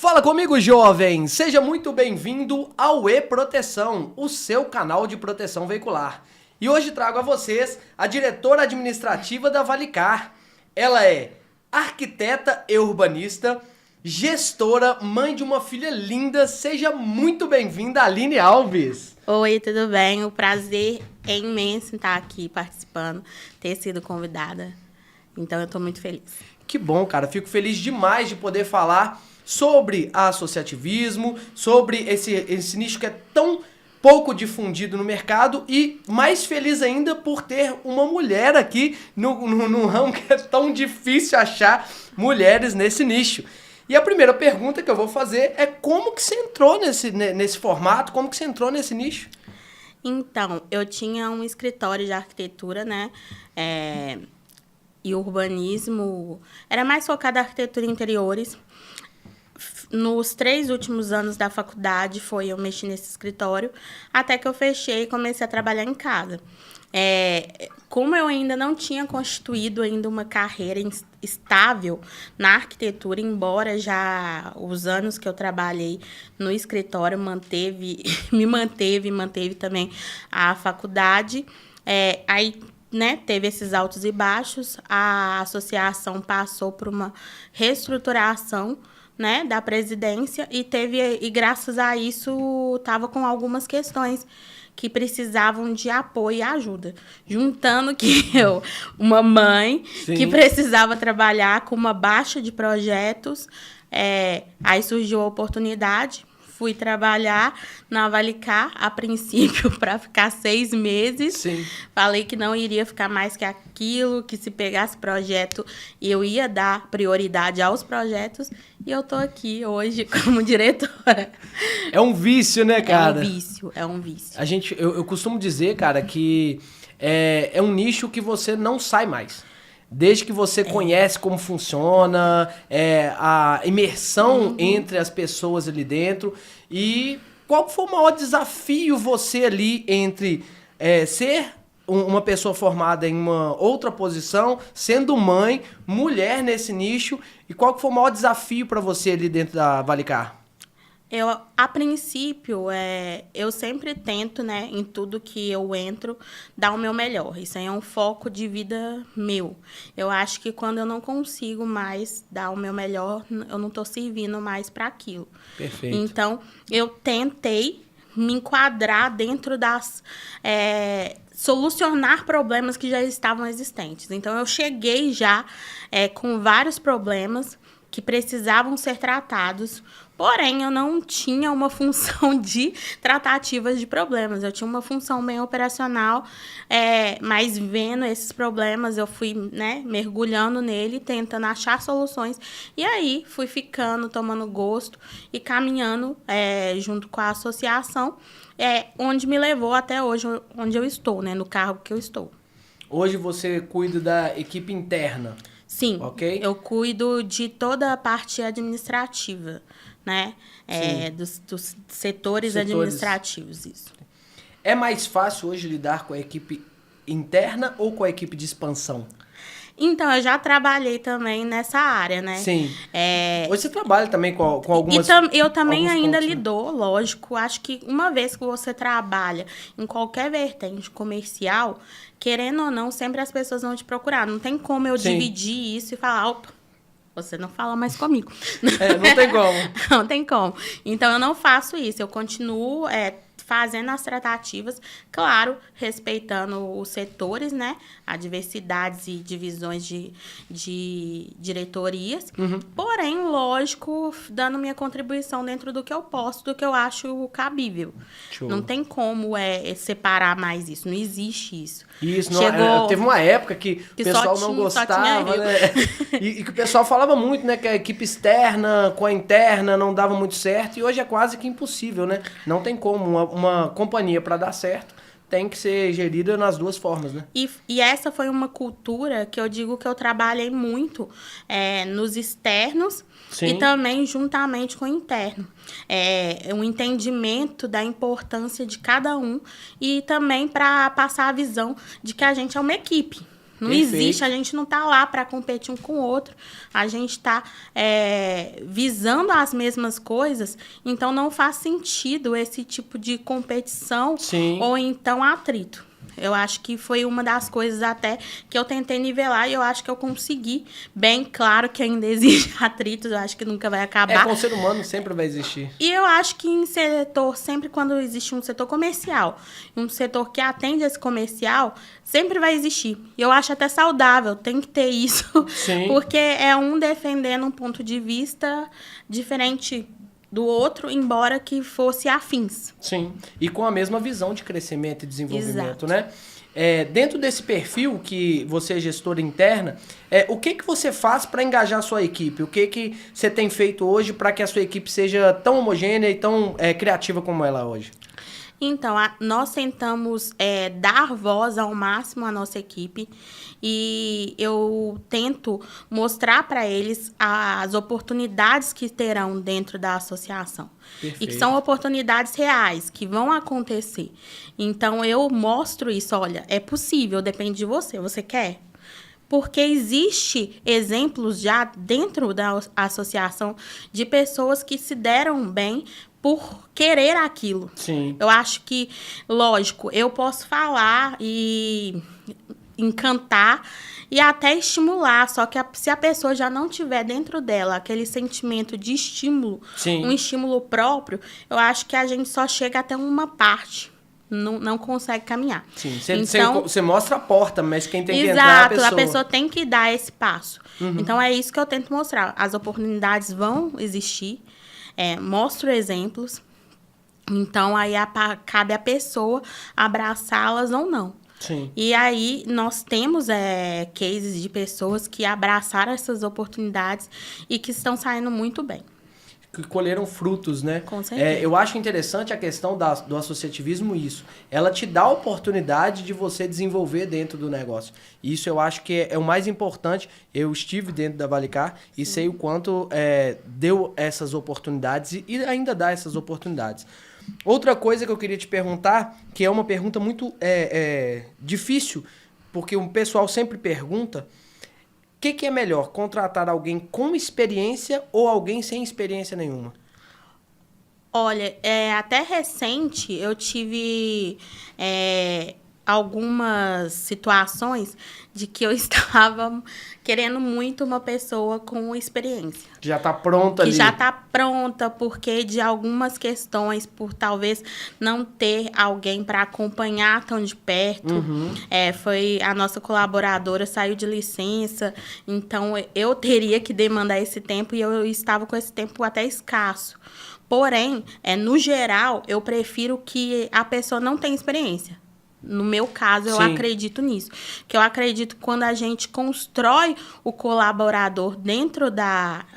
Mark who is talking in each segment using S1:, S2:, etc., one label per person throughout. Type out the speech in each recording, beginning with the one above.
S1: Fala comigo, jovem! Seja muito bem-vindo ao E-Proteção, o seu canal de proteção veicular. E hoje trago a vocês a diretora administrativa da Valicar. Ela é arquiteta e urbanista, gestora, mãe de uma filha linda. Seja muito bem-vinda, Aline Alves.
S2: Oi, tudo bem? O prazer é imenso estar aqui participando, ter sido convidada. Então, eu estou muito feliz.
S1: Que bom, cara. Fico feliz demais de poder falar sobre associativismo, sobre esse nicho que é tão pouco difundido no mercado e mais feliz ainda por ter uma mulher aqui no ramo que é tão difícil achar mulheres nesse nicho. E a primeira pergunta que eu vou fazer é como que você entrou nesse formato, como que você entrou nesse nicho?
S2: Então, eu tinha um escritório de arquitetura, né? E urbanismo. Era mais focado em arquitetura e interiores. Nos 3 últimos anos da faculdade eu mexi nesse escritório, até que eu fechei e comecei a trabalhar em casa. Como eu ainda não tinha constituído ainda uma carreira estável na arquitetura, embora já os anos que eu trabalhei no escritório me manteve também a faculdade, aí, né, teve esses altos e baixos, a associação passou por uma reestruturação, né, da presidência e graças a isso estava com algumas questões que precisavam de apoio e ajuda. Juntando que uma mãe
S1: Sim.
S2: que precisava trabalhar com uma baixa de projetos, aí surgiu a oportunidade. Fui trabalhar na Valicar, a princípio, para ficar 6 meses.
S1: Sim.
S2: Falei que não iria ficar mais que aquilo, que se pegasse projeto, eu ia dar prioridade aos projetos. E eu tô aqui hoje como diretora.
S1: É um vício, né, cara?
S2: É um vício.
S1: Eu costumo dizer, cara, que é um nicho que você não sai mais. Desde que você conhece como funciona, a imersão entre as pessoas ali dentro. E qual foi o maior desafio você ali entre ser uma pessoa formada em uma outra posição, sendo mãe, mulher nesse nicho, e qual foi o maior desafio para você ali dentro da Valicar?
S2: A princípio, eu sempre tento, né, em tudo que eu entro, dar o meu melhor. Isso aí é um foco de vida meu. Eu acho que quando eu não consigo mais dar o meu melhor, eu não estou servindo mais para aquilo.
S1: Perfeito.
S2: Então, eu tentei me enquadrar dentro solucionar problemas que já estavam existentes. Então, eu cheguei já com vários problemas que precisavam ser tratados, porém, eu não tinha uma função de tratativas de problemas. Eu tinha uma função bem operacional, mas vendo esses problemas, eu fui, né, mergulhando nele, tentando achar soluções. E aí, fui ficando, tomando gosto e caminhando junto com a associação, onde me levou até hoje, onde eu estou, né, no cargo que eu estou.
S1: Hoje você cuida da equipe interna.
S2: Sim,
S1: ok?
S2: Eu cuido de toda a parte administrativa, né? Dos setores administrativos, isso.
S1: É mais fácil hoje lidar com a equipe interna ou com a equipe de expansão?
S2: Então, eu já trabalhei também nessa área, né?
S1: Sim. Hoje você trabalha também com algumas...
S2: eu também ainda
S1: pontos,
S2: lido, lógico. Acho que uma vez que você trabalha em qualquer vertente comercial, querendo ou não, sempre as pessoas vão te procurar. Não tem como eu dividir isso e falar, opa, você não fala mais comigo.
S1: Não tem como.
S2: Não tem como. Então, eu não faço isso. Eu continuo fazendo as tratativas, claro, respeitando os setores, né? A diversidades e divisões de diretorias.
S1: Uhum.
S2: Porém, lógico, dando minha contribuição dentro do que eu posso, do que eu acho cabível.
S1: Show.
S2: Não tem como separar mais isso. Não existe isso.
S1: Isso, teve uma época que o pessoal não gostava, né? E que o pessoal falava muito, né? Que a equipe externa com a interna não dava muito certo. E hoje é quase que impossível, né? Não tem como. Uma companhia, para dar certo, tem que ser gerida nas duas formas, né?
S2: E essa foi uma cultura que eu digo que eu trabalhei muito nos externos. Sim. E também juntamente com o interno. Um entendimento da importância de cada um e também para passar a visão de que a gente é uma equipe. Não
S1: Perfeito.
S2: existe, a gente não tá lá para competir um com o outro. A gente tá visando as mesmas coisas, então não faz sentido esse tipo de competição
S1: Sim.
S2: ou então atrito. Eu acho que foi uma das coisas até que eu tentei nivelar e eu acho que eu consegui. Bem claro que ainda existe atritos, eu acho que nunca vai acabar.
S1: Com o ser humano sempre vai existir.
S2: E eu acho que em setor, sempre quando existe um setor comercial, um setor que atende esse comercial, sempre vai existir. E eu acho até saudável, tem que ter isso.
S1: Sim.
S2: Porque é um defendendo um ponto de vista diferente do outro, embora que fosse afins.
S1: Sim, e com a mesma visão de crescimento e desenvolvimento,
S2: Exato.
S1: né? Dentro desse perfil que você é gestora interna, o que você faz para engajar a sua equipe? O que você tem feito hoje para que a sua equipe seja tão homogênea e tão criativa como ela é hoje?
S2: Então, nós tentamos dar voz ao máximo à nossa equipe e eu tento mostrar para eles as oportunidades que terão dentro da associação.
S1: Perfeito.
S2: E que são oportunidades reais, que vão acontecer. Então, eu mostro isso, olha, é possível, depende de você. Você quer? Porque existe exemplos já dentro da associação de pessoas que se deram bem por querer aquilo.
S1: Sim.
S2: Eu acho que, lógico, eu posso falar e encantar e até estimular, só que se a pessoa já não tiver dentro dela aquele sentimento de estímulo,
S1: Sim.
S2: um estímulo próprio, eu acho que a gente só chega até uma parte. Não consegue caminhar.
S1: Sim, você mostra a porta, mas quem tem que entrar é a pessoa.
S2: Exato, a pessoa tem que dar esse passo. Então, é isso que eu tento mostrar. As oportunidades vão existir, mostro exemplos. Então, aí cabe à pessoa abraçá-las ou não.
S1: Sim.
S2: E aí, nós temos cases de pessoas que abraçaram essas oportunidades e que estão saindo muito bem.
S1: Que colheram frutos, né?
S2: Com certeza.
S1: Eu acho interessante a questão do associativismo isso. Ela te dá a oportunidade de você desenvolver dentro do negócio. Isso eu acho que é o mais importante. Eu estive dentro da Valicar e sei o quanto deu essas oportunidades e ainda dá essas oportunidades. Outra coisa que eu queria te perguntar, que é uma pergunta muito difícil, porque o pessoal sempre pergunta... O que é melhor, contratar alguém com experiência ou alguém sem experiência nenhuma?
S2: Olha, até recente eu tive algumas situações de que eu estava querendo muito uma pessoa com experiência.
S1: Que já está pronta ali.
S2: Que já está pronta, porque de algumas questões, por talvez não ter alguém para acompanhar tão de perto. Foi a nossa colaboradora, saiu de licença, então eu teria que demandar esse tempo e eu estava com esse tempo até escasso. Porém, no geral, eu prefiro que a pessoa não tenha experiência. No meu caso, eu acredito nisso. Que eu acredito que quando a gente constrói o colaborador dentro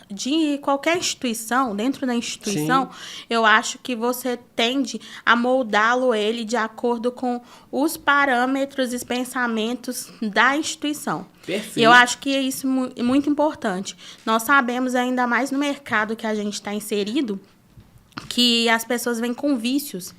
S2: de qualquer instituição, dentro da instituição, eu acho que você tende a moldá-lo ele de acordo com os parâmetros e pensamentos da instituição.
S1: Perfeito.
S2: E eu acho que isso é muito importante. Nós sabemos, ainda mais no mercado que a gente está inserido, que as pessoas vêm com vícios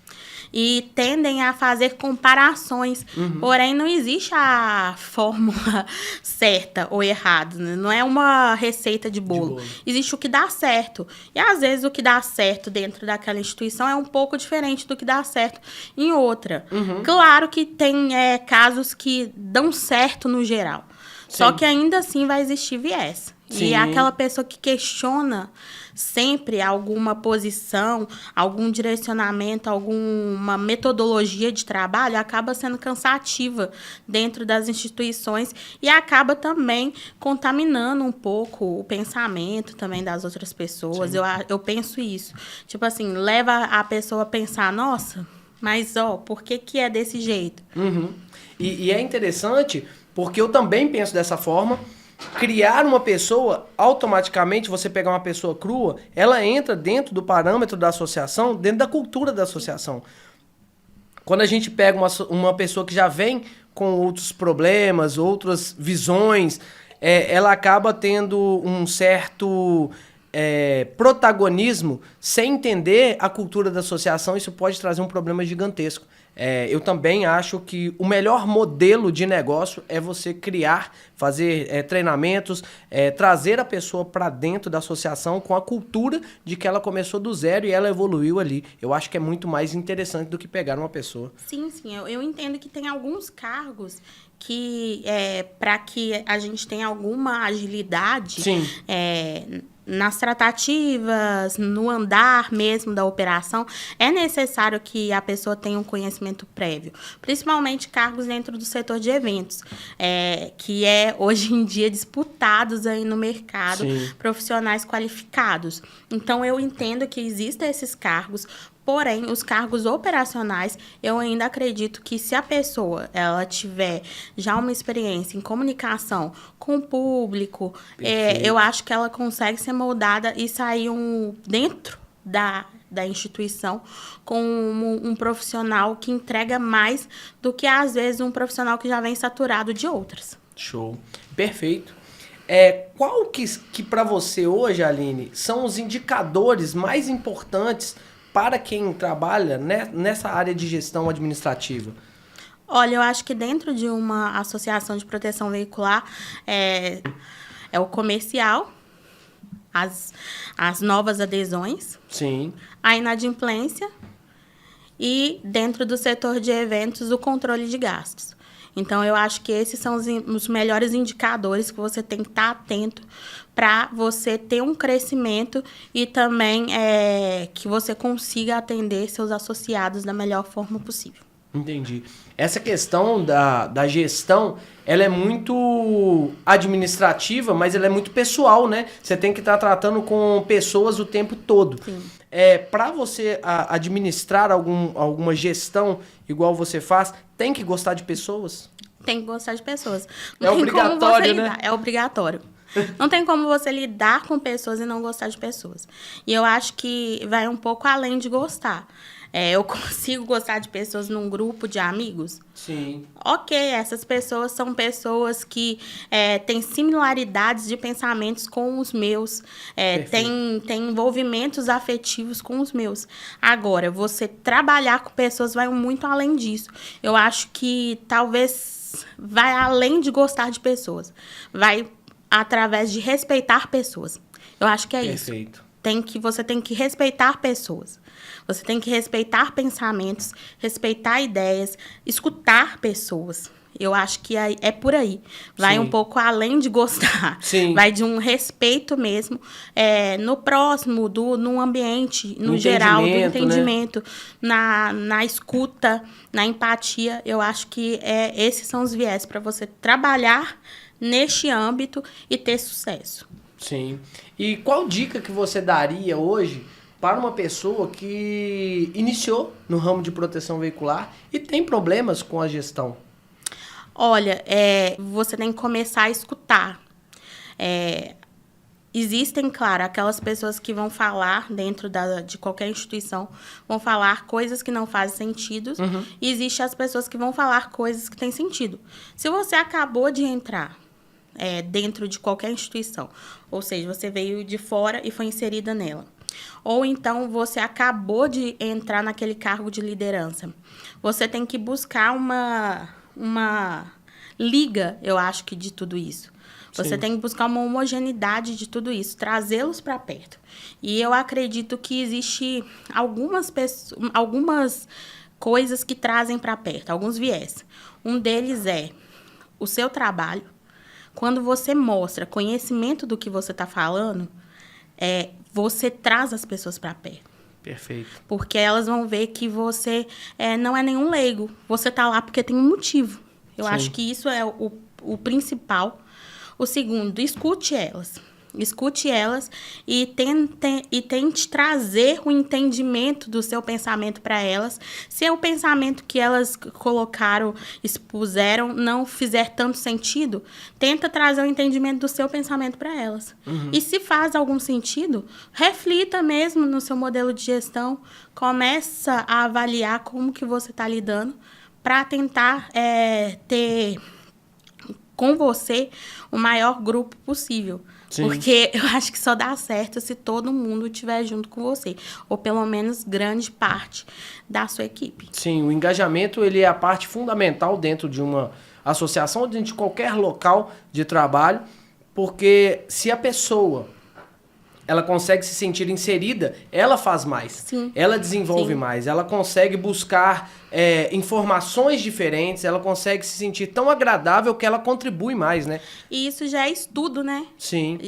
S2: e tendem a fazer comparações. Porém, não existe a fórmula certa ou errada, né? Não é uma receita de bolo. Existe o que dá certo. E, às vezes, o que dá certo dentro daquela instituição é um pouco diferente do que dá certo em outra. Claro que tem casos que dão certo no geral. Só que ainda assim vai existir viés. E aquela pessoa que questiona sempre alguma posição, algum direcionamento, alguma metodologia de trabalho, acaba sendo cansativa dentro das instituições e acaba também contaminando um pouco o pensamento também das outras pessoas. Eu penso isso. Tipo assim, leva a pessoa a pensar, nossa, mas por que é desse jeito?
S1: E é interessante, porque eu também penso dessa forma. Criar uma pessoa, automaticamente, você pegar uma pessoa crua, ela entra dentro do parâmetro da associação, dentro da cultura da associação. Quando a gente pega uma pessoa que já vem com outros problemas, outras visões, ela acaba tendo um certo protagonismo sem entender a cultura da associação. Isso pode trazer um problema gigantesco. Eu também acho que o melhor modelo de negócio é você criar, fazer treinamentos, trazer a pessoa para dentro da associação com a cultura de que ela começou do zero e ela evoluiu ali. Eu acho que é muito mais interessante do que pegar uma pessoa.
S2: Sim, sim. Eu entendo que tem alguns cargos que, para que a gente tenha alguma agilidade nas tratativas, no andar mesmo da operação, é necessário que a pessoa tenha um conhecimento prévio, principalmente cargos dentro do setor de eventos, que hoje em dia disputados aí no mercado, profissionais qualificados. Então, eu entendo que existem esses cargos. Porém, os cargos operacionais, eu ainda acredito que se a pessoa ela tiver já uma experiência em comunicação com o público, eu acho que ela consegue ser moldada e sair dentro da instituição com um profissional que entrega mais do que, às vezes, um profissional que já vem saturado de outras.
S1: Show. Perfeito. Qual que para você hoje, Aline, são os indicadores mais importantes para quem trabalha nessa área de gestão administrativa?
S2: Olha, eu acho que dentro de uma associação de proteção veicular é o comercial, as novas adesões,
S1: Sim.
S2: a inadimplência e, dentro do setor de eventos, o controle de gastos. Então, eu acho que esses são os melhores indicadores que você tem que estar atento para você ter um crescimento e também que você consiga atender seus associados da melhor forma possível.
S1: Entendi. Essa questão da gestão, ela é muito administrativa, mas ela é muito pessoal, né? Você tem que estar tratando com pessoas o tempo todo.
S2: Sim.
S1: Para você administrar alguma gestão igual você faz, tem que gostar de pessoas?
S2: Tem que gostar de pessoas.
S1: É obrigatório, né?
S2: É obrigatório. Não tem como você lidar com pessoas e não gostar de pessoas. E eu acho que vai um pouco além de gostar. Eu consigo gostar de pessoas num grupo de amigos?
S1: Sim.
S2: Ok, essas pessoas são pessoas que têm similaridades de pensamentos com os meus, têm envolvimentos afetivos com os meus. Agora, você trabalhar com pessoas vai muito além disso. Eu acho que talvez vai além de gostar de pessoas. Vai através de respeitar pessoas. Eu acho que é isso.
S1: Perfeito.
S2: Você tem que respeitar pessoas. Você tem que respeitar pensamentos, respeitar ideias, escutar pessoas. Eu acho que é por aí. Vai
S1: Sim.
S2: um pouco além de gostar.
S1: Sim.
S2: Vai de um respeito mesmo no próximo, no ambiente, no geral, do entendimento, né? na escuta, na empatia. Eu acho que esses são os viés para você trabalhar neste âmbito e ter sucesso.
S1: Sim. E qual dica que você daria hoje para uma pessoa que iniciou no ramo de proteção veicular e tem problemas com a gestão?
S2: Olha, você tem que começar a escutar. Existem, claro, aquelas pessoas que vão falar dentro de qualquer instituição, vão falar coisas que não fazem sentido.
S1: Uhum.
S2: E existem as pessoas que vão falar coisas que têm sentido. Se você acabou de entrar dentro de qualquer instituição, ou seja, você veio de fora e foi inserida nela, ou então você acabou de entrar naquele cargo de liderança, você tem que buscar uma liga, eu acho que de tudo isso. Você
S1: Sim.
S2: tem que buscar uma homogeneidade de tudo isso, trazê-los para perto. E eu acredito que existe algumas coisas que trazem para perto, alguns viés. Um deles é o seu trabalho. Quando você mostra conhecimento do que você está falando, você traz as pessoas para perto.
S1: Perfeito.
S2: Porque elas vão ver que você não é nenhum leigo. Você está lá porque tem um motivo. Eu
S1: Sim.
S2: acho que isso é o principal. O segundo, escute elas. Escute elas e tente trazer o entendimento do seu pensamento para elas. Se o pensamento que elas colocaram, expuseram, não fizer tanto sentido, tenta trazer o entendimento do seu pensamento para elas.
S1: Uhum.
S2: E se faz algum sentido, reflita mesmo no seu modelo de gestão, começa a avaliar como que você está lidando para tentar com você o maior grupo possível. Sim. Porque eu acho que só dá certo se todo mundo estiver junto com você. Ou pelo menos grande parte da sua equipe.
S1: Sim, o engajamento ele é a parte fundamental dentro de uma associação, dentro de qualquer local de trabalho. Porque se a pessoa ela consegue se sentir inserida, ela faz mais.
S2: Sim.
S1: Ela desenvolve
S2: Sim.
S1: mais. Ela consegue buscar informações diferentes. Ela consegue se sentir tão agradável que ela contribui mais, né?
S2: E isso já é estudo, né?
S1: Sim.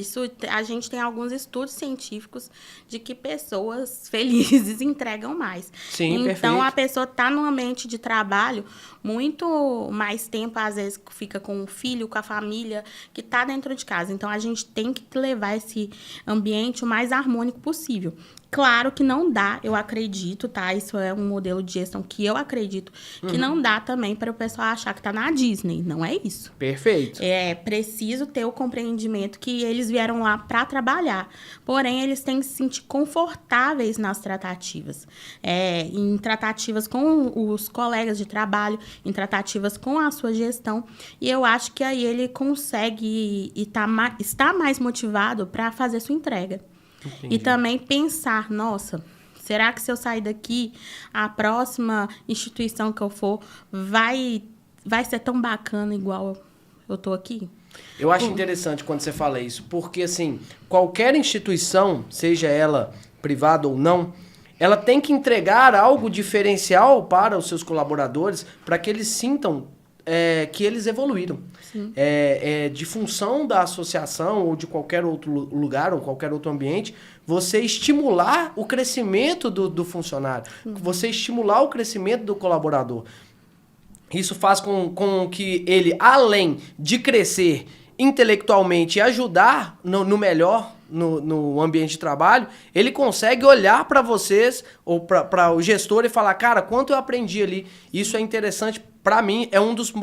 S2: A gente tem alguns estudos científicos de que pessoas felizes entregam mais.
S1: Sim,
S2: então,
S1: perfeito.
S2: a pessoa está num ambiente de trabalho muito mais tempo, às vezes, fica com o filho, com a família, que está dentro de casa. Então, a gente tem que levar esse ambiente o mais harmônico possível. Claro que não dá, eu acredito, tá? Isso é um modelo de gestão que eu acredito que não dá também para o pessoal achar que tá na Disney. Não é isso.
S1: Perfeito.
S2: É preciso ter o compreendimento que eles vieram lá para trabalhar. Porém, eles têm que se sentir confortáveis nas tratativas. Em tratativas com os colegas de trabalho, em tratativas com a sua gestão. E eu acho que aí ele consegue está mais motivado para fazer sua entrega.
S1: Entendi.
S2: E também pensar, nossa, será que se eu sair daqui, a próxima instituição que eu for vai ser tão bacana igual eu tô aqui?
S1: Eu acho interessante quando você fala isso, porque assim, qualquer instituição, seja ela privada ou não, ela tem que entregar algo diferencial para os seus colaboradores, para que eles sintam que eles evoluíram. De função da associação ou de qualquer outro lugar ou qualquer outro ambiente, você estimular o crescimento do funcionário, você estimular o crescimento do colaborador. Isso faz com que ele, além de crescer intelectualmente e ajudar no melhor no ambiente de trabalho, ele consegue olhar para vocês ou para o gestor e falar, cara, quanto eu aprendi ali. Isso é interessante. Para mim, é um dos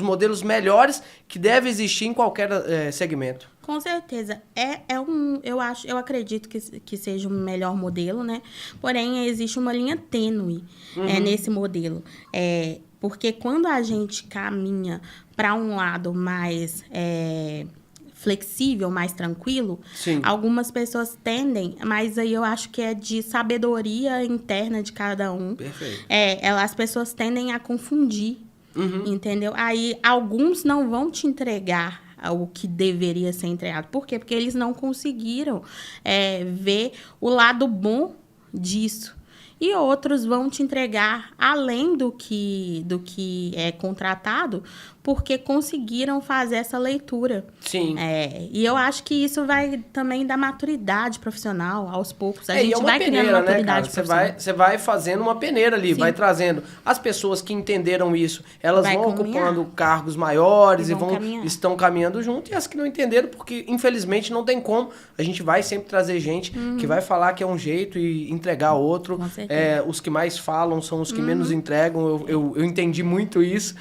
S1: modelos melhores que deve existir em qualquer segmento.
S2: Com certeza. Eu acredito que seja o melhor modelo, né? Porém, existe uma linha tênue nesse modelo. Porque quando a gente caminha para um lado mais flexível, mais tranquilo,
S1: Sim.
S2: Algumas pessoas tendem, mas aí eu acho que é de sabedoria interna de cada um.
S1: Perfeito.
S2: As pessoas tendem a confundir, entendeu? Aí alguns não vão te entregar o que deveria ser entregado. Por quê? Porque eles não conseguiram ver o lado bom disso. E outros vão te entregar além do que é contratado, porque conseguiram fazer essa leitura.
S1: Sim.
S2: E eu acho que isso vai também dar maturidade profissional, aos poucos. A gente vai
S1: peneira,
S2: criando maturidade,
S1: né,
S2: profissional.
S1: Você vai fazendo uma peneira ali,
S2: Sim.
S1: vai trazendo as pessoas que entenderam isso, elas
S2: Vai
S1: vão
S2: caminhar.
S1: ocupando cargos maiores
S2: E
S1: e
S2: vão caminhar.
S1: estão caminhando junto, e as que não entenderam, porque infelizmente não tem como, a gente vai sempre trazer gente que vai falar que é um jeito e entregar outro.
S2: Com certeza.
S1: Os que mais falam são os que menos entregam, eu entendi muito isso.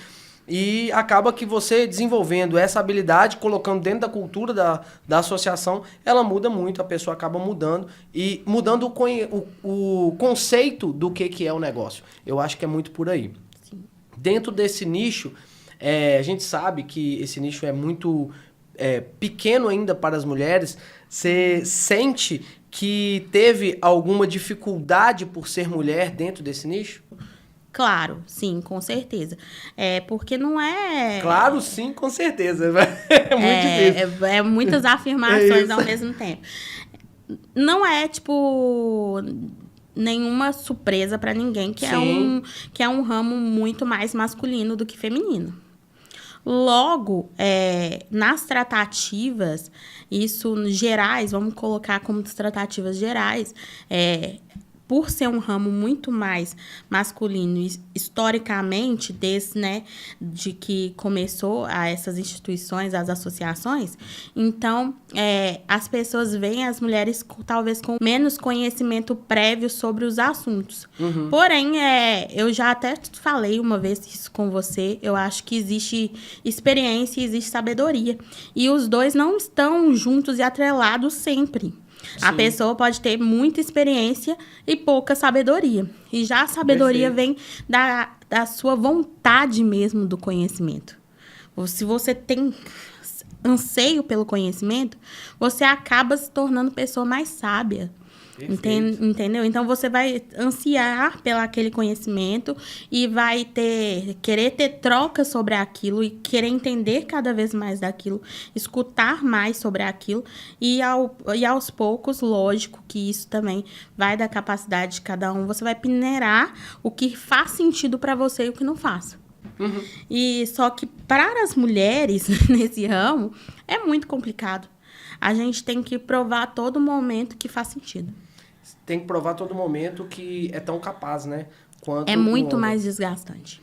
S1: E acaba que você desenvolvendo essa habilidade, colocando dentro da cultura da associação, ela muda muito, a pessoa acaba mudando e mudando o conceito do que é o negócio. Eu acho que é muito por aí.
S2: Sim.
S1: Dentro desse nicho, a gente sabe que esse nicho é muito pequeno ainda para as mulheres. Você sente que teve alguma dificuldade por ser mulher dentro desse nicho?
S2: Claro, sim, com certeza. Porque não é...
S1: Claro, sim, com certeza. É muito difícil.
S2: Muitas afirmações ao mesmo tempo. Não é, nenhuma surpresa para ninguém que é um ramo muito mais masculino do que feminino. Logo, nas tratativas, isso gerais, vamos colocar como tratativas gerais, por ser um ramo muito mais masculino, historicamente, de que começou essas instituições, as associações, então, as pessoas veem as mulheres talvez com menos conhecimento prévio sobre os assuntos. Porém, eu já até falei uma vez isso com você, eu acho que existe experiência e existe sabedoria. E os dois não estão juntos e atrelados sempre. Sim. A pessoa pode ter muita experiência e pouca sabedoria. E já a sabedoria vem da sua vontade mesmo do conhecimento. Ou se você tem anseio pelo conhecimento, você acaba se tornando pessoa mais sábia. Entendeu? Então, você vai ansiar pelo aquele conhecimento e vai querer ter troca sobre aquilo e querer entender cada vez mais daquilo, escutar mais sobre aquilo e aos poucos, lógico que isso também vai da capacidade de cada um, você vai peneirar o que faz sentido para você e o que não faz.
S1: Uhum.
S2: E só que para as mulheres nesse ramo é muito complicado. A gente tem que provar a todo momento que faz sentido.
S1: Tem que provar a todo momento que é tão capaz, né? Quanto
S2: é muito mais desgastante.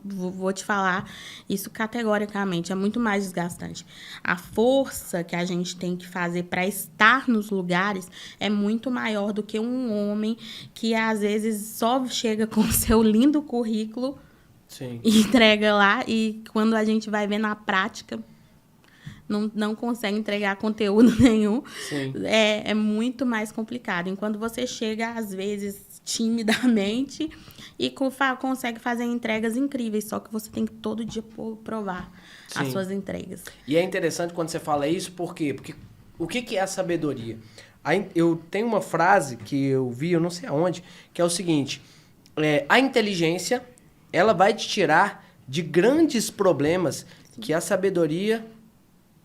S2: Vou te falar isso categoricamente, é muito mais desgastante. A força que a gente tem que fazer para estar nos lugares é muito maior do que um homem que às vezes só chega com o seu lindo currículo.
S1: Sim.
S2: E entrega lá, e quando a gente vai ver na prática, não consegue entregar conteúdo nenhum.
S1: Sim.
S2: É muito mais complicado. Enquanto você chega, às vezes, timidamente e consegue fazer entregas incríveis, só que você tem que todo dia provar
S1: Sim.
S2: as suas entregas.
S1: E é interessante quando você fala isso, por quê? Porque o que é a sabedoria? Eu tenho uma frase que eu vi, eu não sei aonde, que é o seguinte: a inteligência, ela vai te tirar de grandes problemas. Sim. Que a sabedoria,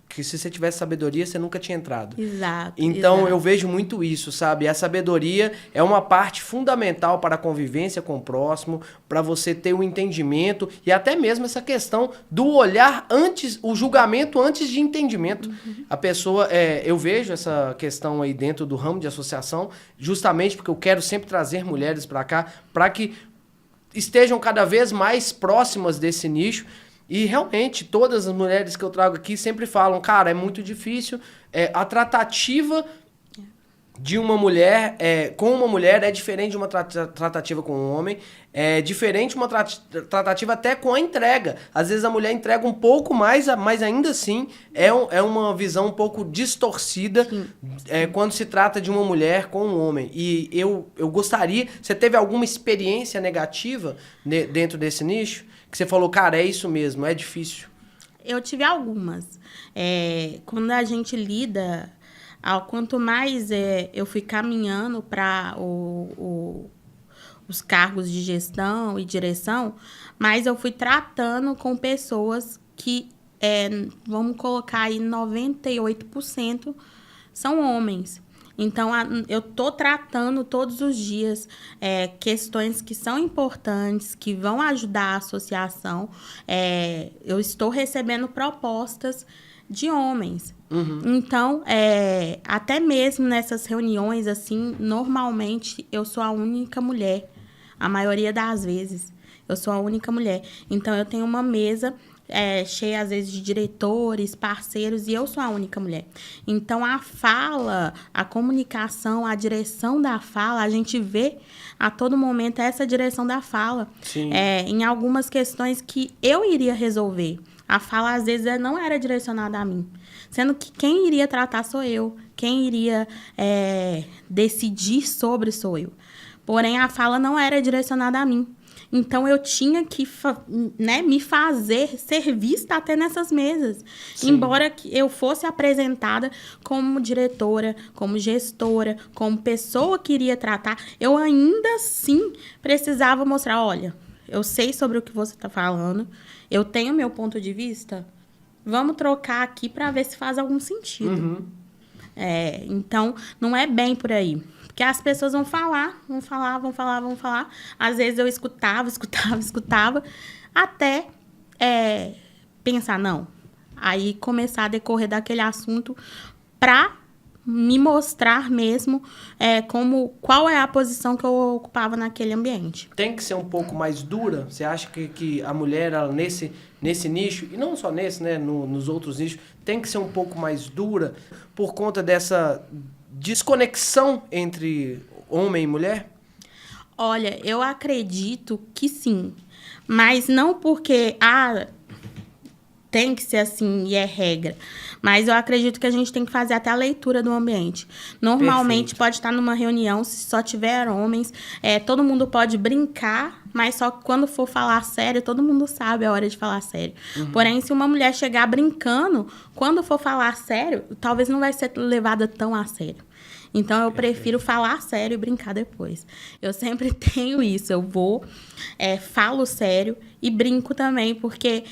S1: que se você tivesse sabedoria, você nunca tinha entrado.
S2: Exato.
S1: Então,
S2: exato.
S1: eu vejo muito isso, sabe? A sabedoria é uma parte fundamental para a convivência com o próximo, para você ter o entendimento e até mesmo essa questão do olhar antes, o julgamento antes de entendimento. Uhum. A pessoa, eu vejo essa questão aí dentro do ramo de associação, justamente porque eu quero sempre trazer mulheres para cá, para que estejam cada vez mais próximas desse nicho. E realmente, todas as mulheres que eu trago aqui sempre falam, cara, é muito difícil. A tratativa de uma mulher com uma mulher é diferente de uma tratativa com um homem. É diferente uma tratativa até com a entrega. Às vezes a mulher entrega um pouco mais, mas ainda assim é uma visão um pouco distorcida quando se trata de uma mulher com um homem. E eu gostaria... Você teve alguma experiência negativa dentro desse nicho? Que você falou, cara, é isso mesmo, é difícil.
S2: Eu tive algumas. Quando a gente lida, quanto mais eu fui caminhando para os cargos de gestão e direção, mais eu fui tratando com pessoas que, vamos colocar aí, 98% são homens. Então, eu estou tratando todos os dias questões que são importantes, que vão ajudar a associação. Eu estou recebendo propostas de homens. Uhum. Então, até mesmo nessas reuniões, assim, normalmente eu sou a única mulher. A maioria das vezes, eu sou a única mulher. Então, eu tenho uma mesa... cheia, às vezes, de diretores, parceiros, e eu sou a única mulher. Então, a fala, a comunicação, a direção da fala, a gente vê a todo momento essa direção da fala.
S1: Sim.
S2: Em algumas questões que eu iria resolver. A fala, às vezes, não era direcionada a mim. Sendo que quem iria tratar sou eu. Quem iria decidir sobre sou eu. Porém, a fala não era direcionada a mim. Então, eu tinha que me fazer ser vista até nessas mesas. Sim. Embora eu fosse apresentada como diretora, como gestora, como pessoa que iria tratar, eu ainda assim precisava mostrar, olha, eu sei sobre o que você está falando, eu tenho meu ponto de vista, vamos trocar aqui para ver se faz algum sentido.
S1: Uhum.
S2: Então, não é bem por aí. Porque as pessoas vão falar. Às vezes eu escutava, até pensar, não. Aí começar a decorrer daquele assunto para me mostrar mesmo qual é a posição que eu ocupava naquele ambiente.
S1: Tem que ser um pouco mais dura? Você acha que a mulher, ela, nesse nicho, e não só nesse, né, nos outros nichos, tem que ser um pouco mais dura por conta dessa desconexão entre homem e mulher?
S2: Olha, eu acredito que sim. Mas não porque tem que ser assim e é regra. Mas eu acredito que a gente tem que fazer até a leitura do ambiente. Normalmente
S1: Perfeito.
S2: pode estar numa reunião, se só tiver homens, todo mundo pode brincar, mas só que quando for falar sério, todo mundo sabe a hora de falar sério. Porém, se uma mulher chegar brincando, quando for falar sério, talvez não vai ser levada tão a sério. Então, eu prefiro falar sério e brincar depois. Eu sempre tenho isso. Eu falo sério e brinco também, porque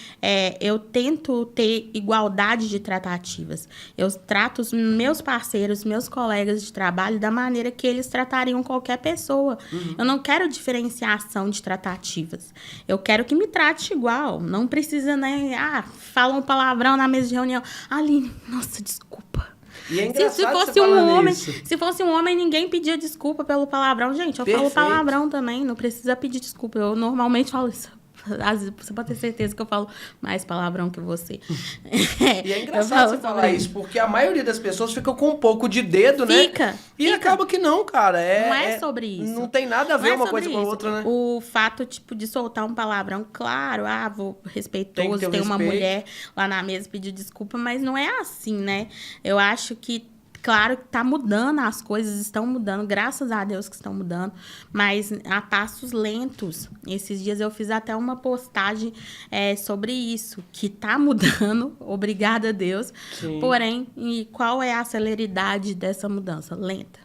S2: eu tento ter igualdade de tratativas. Eu trato os meus parceiros, meus colegas de trabalho da maneira que eles tratariam qualquer pessoa. Eu não quero diferenciação de tratativas. Eu quero que me trate igual. Não precisa, né? Fala um palavrão na mesa de reunião. Aline, nossa, desculpa.
S1: E é engraçado
S2: se fosse
S1: você falar
S2: um homem,
S1: nisso.
S2: se fosse um homem, ninguém pedia desculpa pelo palavrão. Gente, eu falo palavrão também, não precisa pedir desculpa. Eu normalmente falo isso. Às vezes, você pode ter certeza que eu falo mais palavrão que você.
S1: E é engraçado você falar isso, porque a maioria das pessoas fica com um pouco de dedo, né? E acaba que não, cara.
S2: Não é sobre isso.
S1: Não tem nada a ver uma coisa com a outra, né?
S2: O fato, de soltar um palavrão, claro, vou respeitoso, tem uma mulher lá na mesa pedir desculpa, mas não é assim, né? Eu acho que claro que está mudando, as coisas estão mudando, graças a Deus que estão mudando, mas a passos lentos. Esses dias eu fiz até uma postagem sobre isso, que está mudando, obrigada a Deus.
S1: Sim.
S2: Porém, e qual é a celeridade dessa mudança? Lenta.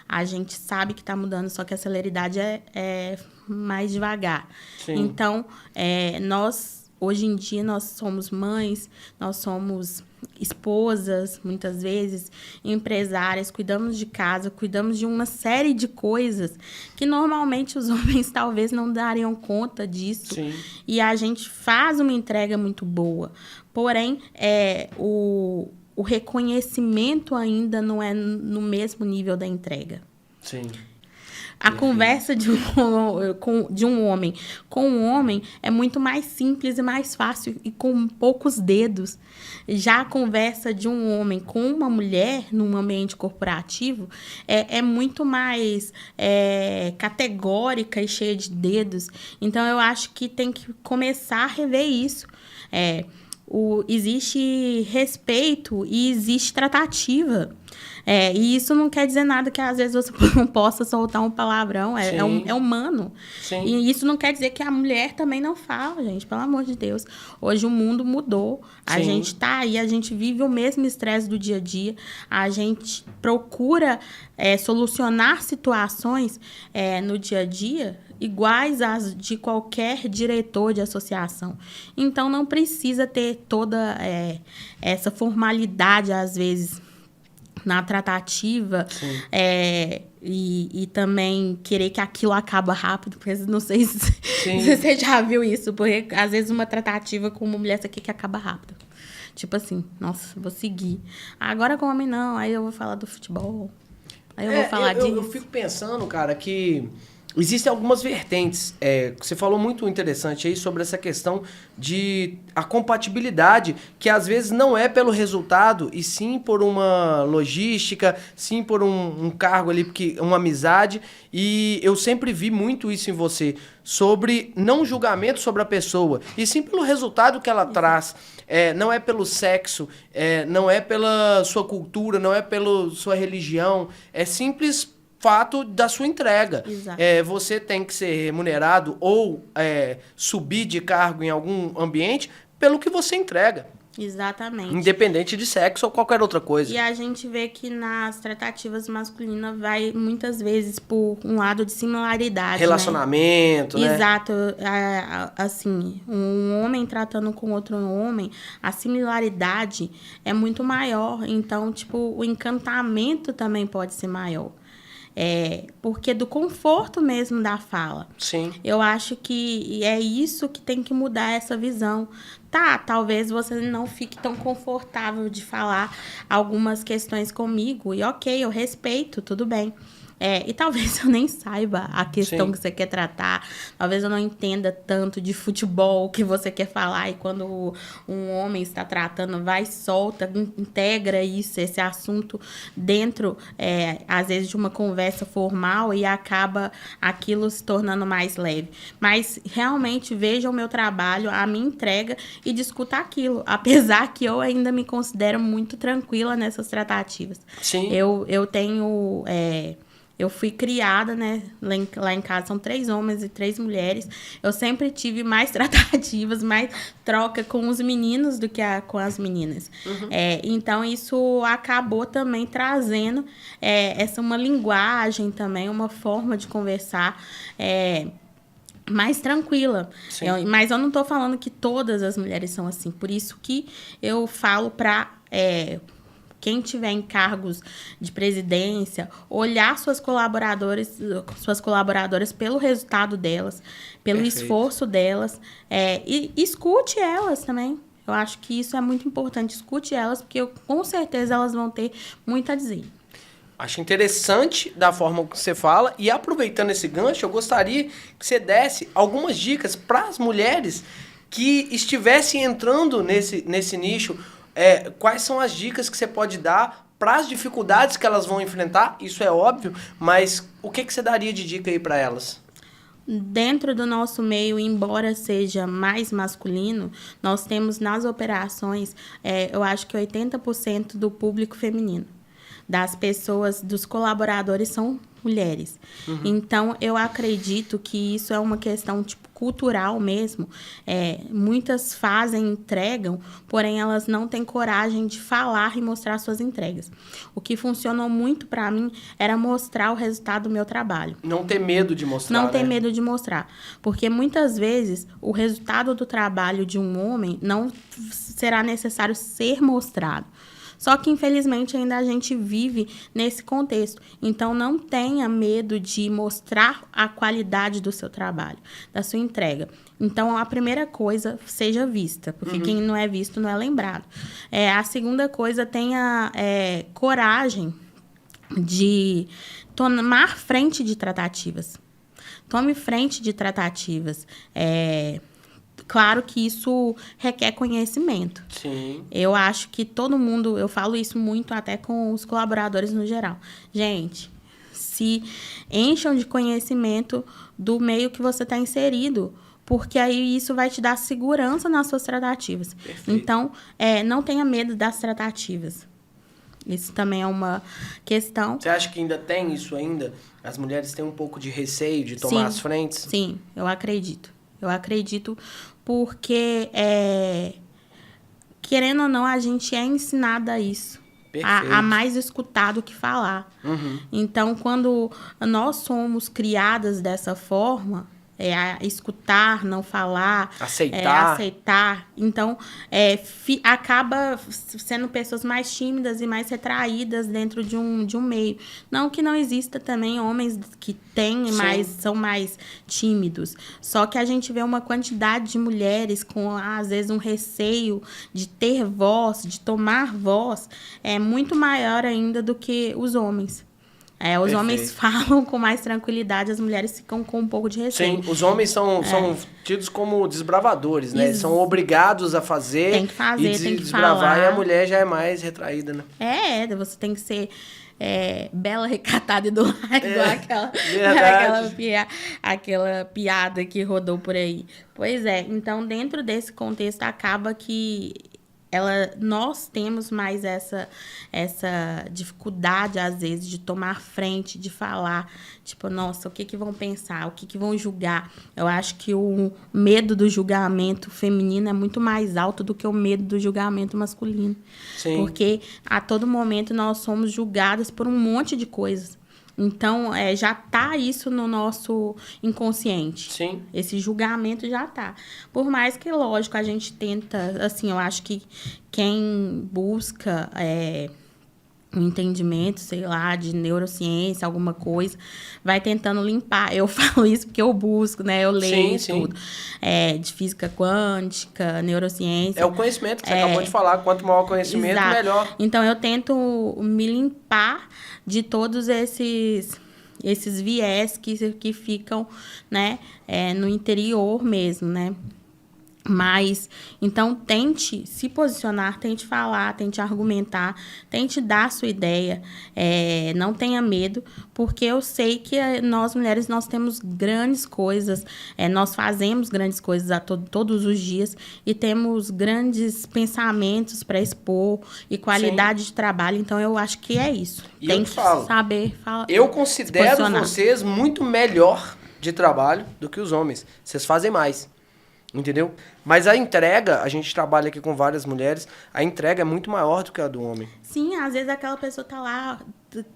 S2: A gente sabe que está mudando, só que a celeridade é mais devagar.
S1: Sim.
S2: Então, hoje em dia, nós somos mães, nós somos esposas, muitas vezes, empresárias, cuidamos de casa, cuidamos de uma série de coisas que normalmente os homens talvez não dariam conta disso.
S1: Sim.
S2: E a gente faz uma entrega muito boa. Porém, o reconhecimento ainda não é no mesmo nível da entrega.
S1: Sim.
S2: A conversa de um homem com um homem é muito mais simples e mais fácil e com poucos dedos. Já a conversa de um homem com uma mulher num ambiente corporativo é muito mais categórica e cheia de dedos. Então, eu acho que tem que começar a rever isso. Existe respeito e existe tratativa. E isso não quer dizer nada que às vezes você não possa soltar um palavrão. É humano.
S1: Sim.
S2: E isso não quer dizer que a mulher também não fala, gente. Pelo amor de Deus. Hoje o mundo mudou. A gente tá aí, a gente vive o mesmo estresse do dia a dia. A gente procura solucionar situações no dia a dia iguais às de qualquer diretor de associação. Então, não precisa ter toda essa formalidade, às vezes, na tratativa, e também querer que aquilo acaba rápido, porque não sei se você já viu isso, porque às vezes uma tratativa com uma mulher, você quer que acaba rápido. Tipo assim, nossa, vou seguir. Agora com homem não, aí eu vou falar do futebol, aí eu vou falar disso.
S1: Eu fico pensando, cara, que existem algumas vertentes. Você falou muito interessante aí sobre essa questão de a compatibilidade, que às vezes não é pelo resultado, e sim por uma logística, sim por um cargo ali, porque uma amizade. E eu sempre vi muito isso em você, sobre não julgamento sobre a pessoa, e sim pelo resultado que ela traz. Não é pelo sexo, não é pela sua cultura, não é pela sua religião, é simples fato da sua entrega. Você tem que ser remunerado ou subir de cargo em algum ambiente pelo que você entrega.
S2: Exatamente.
S1: Independente de sexo ou qualquer outra coisa.
S2: E a gente vê que nas tratativas masculinas vai muitas vezes por um lado de similaridade.
S1: Relacionamento, né?
S2: Exato. Assim, um homem tratando com outro homem, a similaridade é muito maior. Então, o encantamento também pode ser maior. Porque do conforto mesmo da fala.
S1: Sim.
S2: Eu acho que é isso que tem que mudar essa visão. Talvez você não fique tão confortável de falar algumas questões comigo. E ok, eu respeito, tudo bem. E talvez eu nem saiba a questão
S1: Sim.
S2: que você quer tratar. Talvez eu não entenda tanto de futebol que você quer falar. E quando um homem está tratando, vai, solta, integra isso, esse assunto dentro, às vezes, de uma conversa formal e acaba aquilo se tornando mais leve. Mas, realmente, veja o meu trabalho, a minha entrega e discuta aquilo. Apesar que eu ainda me considero muito tranquila nessas tratativas.
S1: Sim.
S2: Eu tenho... Eu fui criada, né? Lá em casa são 3 homens e 3 mulheres. Eu sempre tive mais tratativas, mais troca com os meninos do que com as meninas.
S1: Uhum.
S2: Então, isso acabou também trazendo uma linguagem também, uma forma de conversar mais tranquila. Mas eu não estou falando que todas as mulheres são assim. Por isso que eu falo para... quem tiver em cargos de presidência, olhar suas colaboradoras pelo resultado delas, pelo
S1: Perfeito.
S2: esforço delas, e escute elas também. Eu acho que isso é muito importante, escute elas, porque com certeza elas vão ter muito a dizer.
S1: Acho interessante da forma que você fala, e aproveitando esse gancho, eu gostaria que você desse algumas dicas para as mulheres que estivessem entrando nesse nicho. Quais são as dicas que você pode dar para as dificuldades que elas vão enfrentar? Isso é óbvio, mas o que você daria de dica aí para elas?
S2: Dentro do nosso meio, embora seja mais masculino, nós temos nas operações, eu acho que 80% do público feminino. Das pessoas, dos colaboradores são mulheres. Uhum. Então, eu acredito que isso é uma questão tipo cultural mesmo. Muitas fazem, entregam, porém elas não têm coragem de falar e mostrar suas entregas. O que funcionou muito para mim era mostrar o resultado do meu trabalho.
S1: Não ter medo de mostrar,
S2: Não ter medo de mostrar. Porque muitas vezes o resultado do trabalho de um homem não será necessário ser mostrado. Só que, infelizmente, ainda a gente vive nesse contexto. Então, não tenha medo de mostrar a qualidade do seu trabalho, da sua entrega. Então, a primeira coisa, seja vista, porque quem não é visto não é lembrado. A segunda coisa, tenha coragem de tomar frente de tratativas. Tome frente de tratativas. Claro que isso requer conhecimento.
S1: Sim.
S2: Eu acho que todo mundo... Eu falo isso muito até com os colaboradores no geral. Gente, se encham de conhecimento do meio que você está inserido, porque aí isso vai te dar segurança nas suas tratativas.
S1: Perfeito.
S2: Então, não tenha medo das tratativas. Isso também é uma questão.
S1: Você acha que ainda tem isso ainda? As mulheres têm um pouco de receio de tomar as frentes?
S2: Sim, eu acredito. Eu acredito porque, querendo ou não, a gente é ensinada a isso. A mais escutar do que falar.
S1: Uhum.
S2: Então, quando nós somos criadas dessa forma, a escutar, não falar, aceitar. Então, acaba sendo pessoas mais tímidas e mais retraídas dentro de um meio. Não que não exista também homens que têm são mais tímidos. Só que a gente vê uma quantidade de mulheres com, às vezes, um receio de ter voz, de tomar voz, muito maior ainda do que os homens. Os homens falam com mais tranquilidade, as mulheres ficam com um pouco de receio.
S1: Sim, os homens são tidos como desbravadores, né? Eles são obrigados a fazer.
S2: Tem que fazer, tem que
S1: desbravar,
S2: falar.
S1: E a mulher já é mais retraída, né?
S2: Você tem que ser bela, recatada e do lar, igual aquela piada que rodou por aí. Pois é, então dentro desse contexto acaba que nós temos mais essa dificuldade, às vezes, de tomar frente, de falar, tipo, nossa, o que vão pensar, o que vão julgar. Eu acho que o medo do julgamento feminino é muito mais alto do que o medo do julgamento masculino.
S1: Sim.
S2: Porque a todo momento nós somos julgadas por um monte de coisas. Então, já tá isso no nosso inconsciente.
S1: Sim.
S2: Esse julgamento já tá. Por mais que, lógico, a gente tenta... Assim, eu acho que quem busca um entendimento, sei lá, de neurociência, alguma coisa, vai tentando limpar. Eu falo isso porque eu busco, né? Eu leio tudo. De física quântica, neurociência.
S1: É o conhecimento que você acabou de falar. Quanto maior o conhecimento, melhor.
S2: Então, eu tento me limpar de todos esses esses viés que ficam, né, no interior mesmo, né? Mas, então, tente se posicionar, tente falar, tente argumentar, tente dar a sua ideia, não tenha medo, porque eu sei que nós, mulheres, nós temos grandes coisas, nós fazemos grandes coisas todos os dias e temos grandes pensamentos para expor e qualidade de trabalho, então eu acho que é isso.
S1: E
S2: tem
S1: eu
S2: que
S1: falo,
S2: saber
S1: eu considero vocês muito melhor de trabalho do que os homens. Vocês fazem mais. Entendeu? Mas a entrega, a gente trabalha aqui com várias mulheres, a entrega é muito maior do que a do homem.
S2: Sim, às vezes aquela pessoa tá lá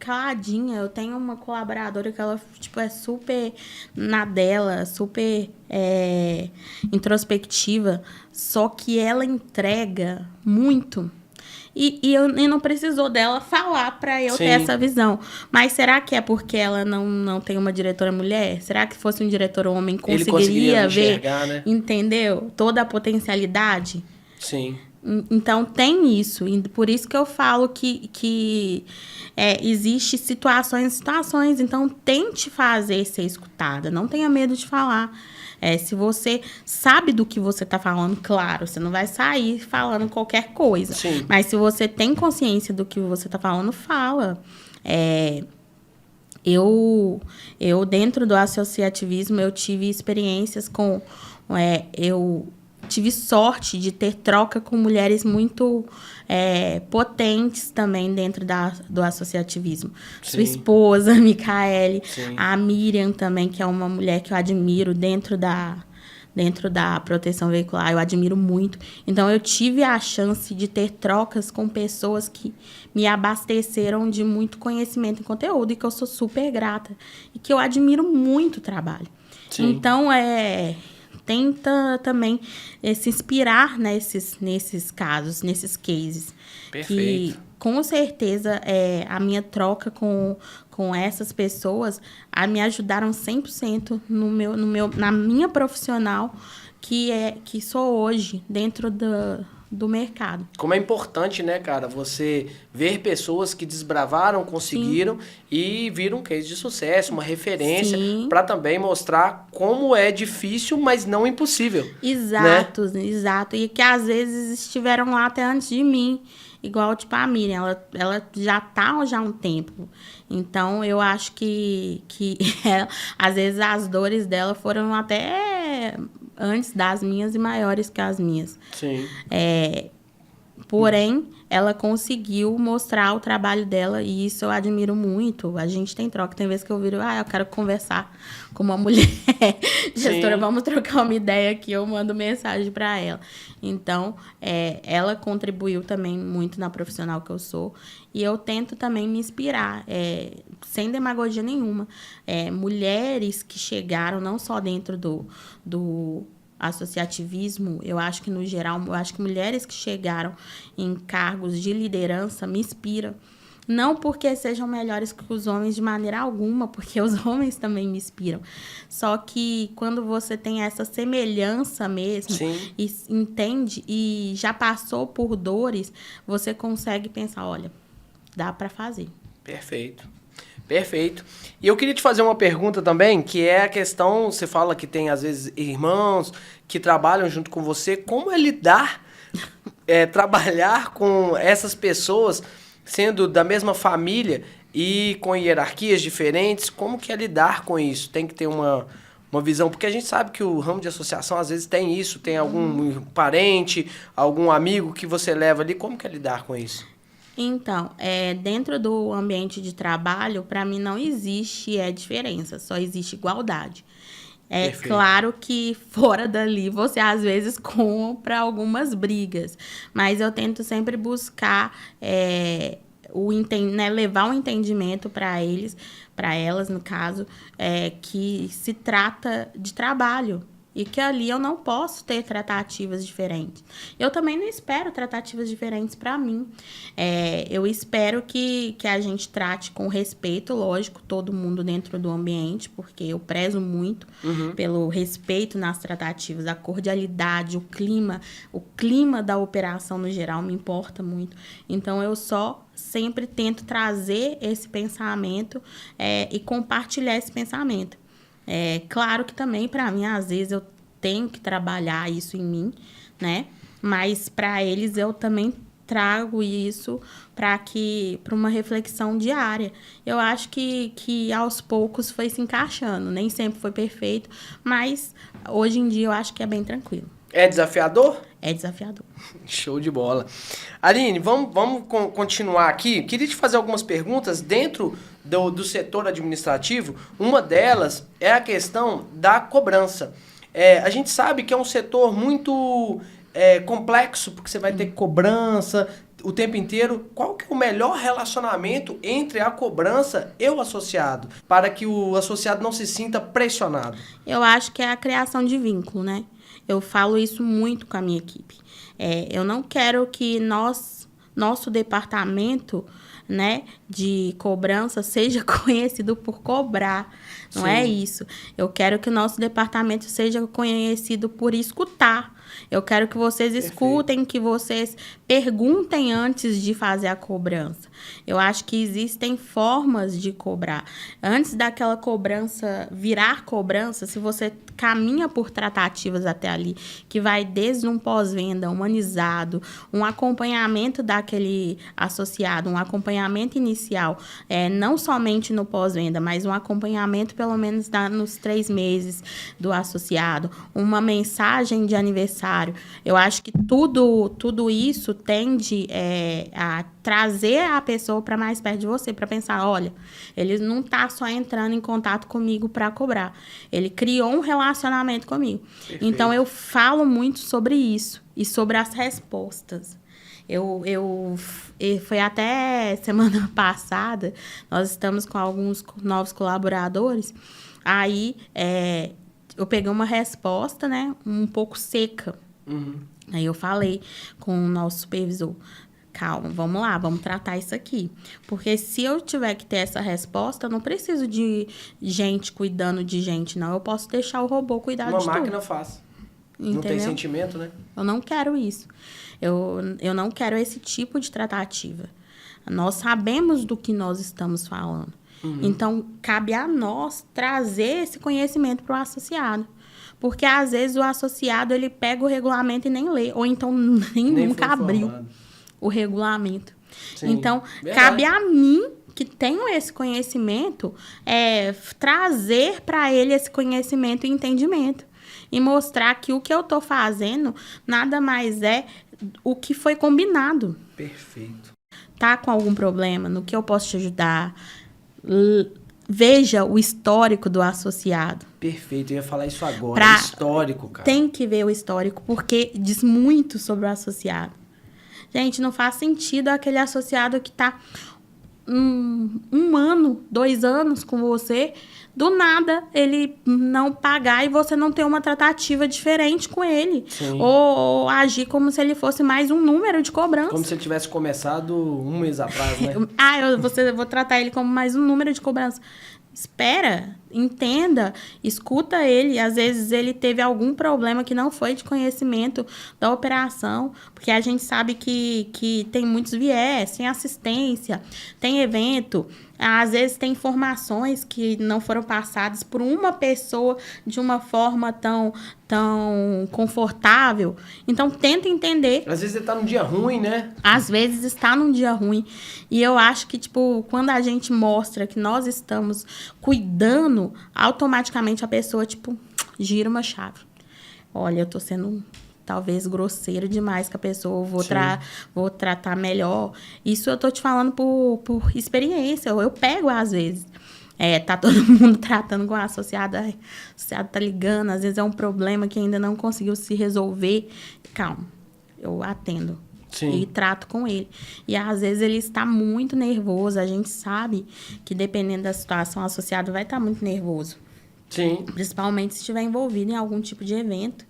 S2: caladinha. Eu tenho uma colaboradora que ela, tipo, é super na dela, super introspectiva, só que ela entrega muito. E não precisou dela falar para eu ter essa visão. Mas será que é porque ela não tem uma diretora mulher? Será que fosse um diretor homem conseguiria ver,
S1: né?
S2: Entendeu? Toda a potencialidade?
S1: Sim.
S2: Então, tem isso. E por isso que eu falo que existe situações. Então, tente ser escutada. Não tenha medo de falar. Se você sabe do que você está falando, claro, você não vai sair falando qualquer coisa.
S1: Sim.
S2: Mas se você tem consciência do que você está falando, fala. Eu, dentro do associativismo, eu tive experiências com... eu tive sorte de ter troca com mulheres muito potentes também dentro do associativismo.
S1: Sim.
S2: Sua esposa, Micaele,
S1: Sim.
S2: a Miriam também, que é uma mulher que eu admiro dentro da proteção veicular, eu admiro muito. Então, eu tive a chance de ter trocas com pessoas que me abasteceram de muito conhecimento e conteúdo, e que eu sou super grata, e que eu admiro muito o trabalho.
S1: Sim.
S2: Então, tenta também se inspirar nesses casos, nesses cases.
S1: Perfeito.
S2: Que, com certeza, a minha troca com essas pessoas me ajudaram 100% na minha profissional, que sou hoje, dentro do mercado.
S1: Como é importante, né, cara, você ver pessoas que desbravaram, conseguiram. Sim. E viram um case de sucesso, uma referência, para também mostrar como é difícil, mas não impossível.
S2: Exato,
S1: né?
S2: Exato. E que às vezes estiveram lá até antes de mim. Igual, tipo, a Miriam, ela já tá já há um tempo. Então, eu acho que às vezes as dores dela foram até antes das minhas e maiores que as minhas.
S1: Sim.
S2: Porém, ela conseguiu mostrar o trabalho dela e isso eu admiro muito. A gente tem troca. Tem vezes que eu viro, eu quero conversar com uma mulher. Gestora, vamos trocar uma ideia aqui. Eu mando mensagem para ela. Então, ela contribuiu também muito na profissional que eu sou. E eu tento também me inspirar, sem demagogia nenhuma. Mulheres que chegaram, não só dentro do associativismo, eu acho que no geral, eu acho que mulheres que chegaram em cargos de liderança me inspiram. Não porque sejam melhores que os homens de maneira alguma, porque os homens também me inspiram. Só que quando você tem essa semelhança mesmo, e entende e já passou por dores, você consegue pensar, olha, dá para fazer.
S1: Perfeito. Perfeito. E eu queria te fazer uma pergunta também, que é a questão, você fala que tem, às vezes, irmãos que trabalham junto com você. Como é lidar, trabalhar com essas pessoas, sendo da mesma família e com hierarquias diferentes? Como que é lidar com isso? Tem que ter uma visão, porque a gente sabe que o ramo de associação, às vezes, tem isso. Tem algum parente, algum amigo que você leva ali. Como que é lidar com isso?
S2: Então, dentro do ambiente de trabalho, para mim não existe diferença, só existe igualdade.
S1: Perfeito.
S2: Claro que fora dali você às vezes compra algumas brigas, mas eu tento sempre buscar levar um entendimento para eles, para elas no caso, que se trata de trabalho. E que ali eu não posso ter tratativas diferentes. Eu também não espero tratativas diferentes para mim. Eu espero que a gente trate com respeito, lógico, todo mundo dentro do ambiente, porque eu prezo muito pelo respeito nas tratativas, a cordialidade, o clima da operação no geral me importa muito. Então, eu só sempre tento trazer esse pensamento e compartilhar esse pensamento. Claro que também, para mim, às vezes eu tenho que trabalhar isso em mim, né? Mas para eles eu também trago isso para uma reflexão diária. Eu acho que aos poucos foi se encaixando. Nem sempre foi perfeito, mas hoje em dia eu acho que é bem tranquilo.
S1: É desafiador?
S2: É desafiador.
S1: Show de bola. Aline, vamos continuar aqui. Queria te fazer algumas perguntas dentro do setor administrativo. Uma delas é a questão da cobrança. A gente sabe que é um setor muito complexo, porque você vai ter cobrança o tempo inteiro. Qual que é o melhor relacionamento entre a cobrança e o associado, para que o associado não se sinta pressionado?
S2: Eu acho que é a criação de vínculo, né? Eu falo isso muito com a minha equipe. Eu não quero que nosso departamento, né, de cobrança seja conhecido por cobrar. Não é isso. Eu quero que o nosso departamento seja conhecido por escutar. Eu quero que vocês escutem, que vocês perguntem antes de fazer a cobrança. Eu acho que existem formas de cobrar. Antes daquela cobrança virar cobrança, se você caminha por tratativas até ali, que vai desde um pós-venda humanizado, um acompanhamento daquele associado, um acompanhamento inicial, não somente no pós-venda, mas um acompanhamento pelo menos nos 3 meses do associado, uma mensagem de aniversário. Eu acho que tudo isso tende a trazer a pessoa para mais perto de você, para pensar, olha, ele não está só entrando em contato comigo para cobrar, ele criou um relacionamento comigo. Perfeito. Então, eu falo muito sobre isso e sobre as respostas. Foi até semana passada, nós estamos com alguns novos colaboradores, aí eu peguei uma resposta, né, um pouco seca. Aí eu falei com o nosso supervisor, calma, vamos lá, vamos tratar isso aqui. Porque se eu tiver que ter essa resposta, eu não preciso de gente cuidando de gente, não. Eu posso deixar o robô cuidar de tudo.
S1: Uma máquina faz. Entendeu? Não tem sentimento, né?
S2: Eu não quero isso. Eu não quero esse tipo de tratativa. Nós sabemos do que nós estamos falando. Então, cabe a nós trazer esse conhecimento para o associado. Porque, às vezes, o associado, ele pega o regulamento e nem lê. Ou então, nem nunca abriu o regulamento. Sim, então, verdade. Cabe a mim, que tenho esse conhecimento, trazer para ele esse conhecimento e entendimento. E mostrar que o que eu estou fazendo nada mais é o que foi combinado.
S1: Perfeito.
S2: Tá com algum problema? No que eu posso te ajudar? Veja o histórico do associado.
S1: Perfeito, eu ia falar isso agora. Histórico, cara.
S2: Tem que ver o histórico, porque diz muito sobre o associado. Gente, não faz sentido aquele associado que está 1 ano, 2 anos com você, do nada ele não pagar e você não ter uma tratativa diferente com ele. Ou agir como se ele fosse mais um número de cobrança.
S1: Como se ele tivesse começado 1 mês atrás, né?
S2: Eu vou tratar ele como mais um número de cobrança. Espera, entenda, escuta ele. Às vezes ele teve algum problema que não foi de conhecimento da operação, porque a gente sabe que tem muitos viés, tem assistência, tem evento. Às vezes tem informações que não foram passadas por uma pessoa de uma forma tão confortável. Então, tenta entender.
S1: Às vezes ele está num dia ruim, né?
S2: Às vezes está num dia ruim. E eu acho que, quando a gente mostra que nós estamos cuidando, automaticamente a pessoa, gira uma chave. Olha, eu tô sendo talvez grosseiro demais com a pessoa, vou tratar melhor. Isso eu tô te falando por experiência. Eu pego às vezes. Tá todo mundo tratando com a associada. O associado tá ligando, às vezes é um problema que ainda não conseguiu se resolver. Calma, eu atendo. Sim. E trato com ele. E às vezes ele está muito nervoso. A gente sabe que dependendo da situação, o associado vai estar muito nervoso.
S1: Sim.
S2: Principalmente se estiver envolvido em algum tipo de evento.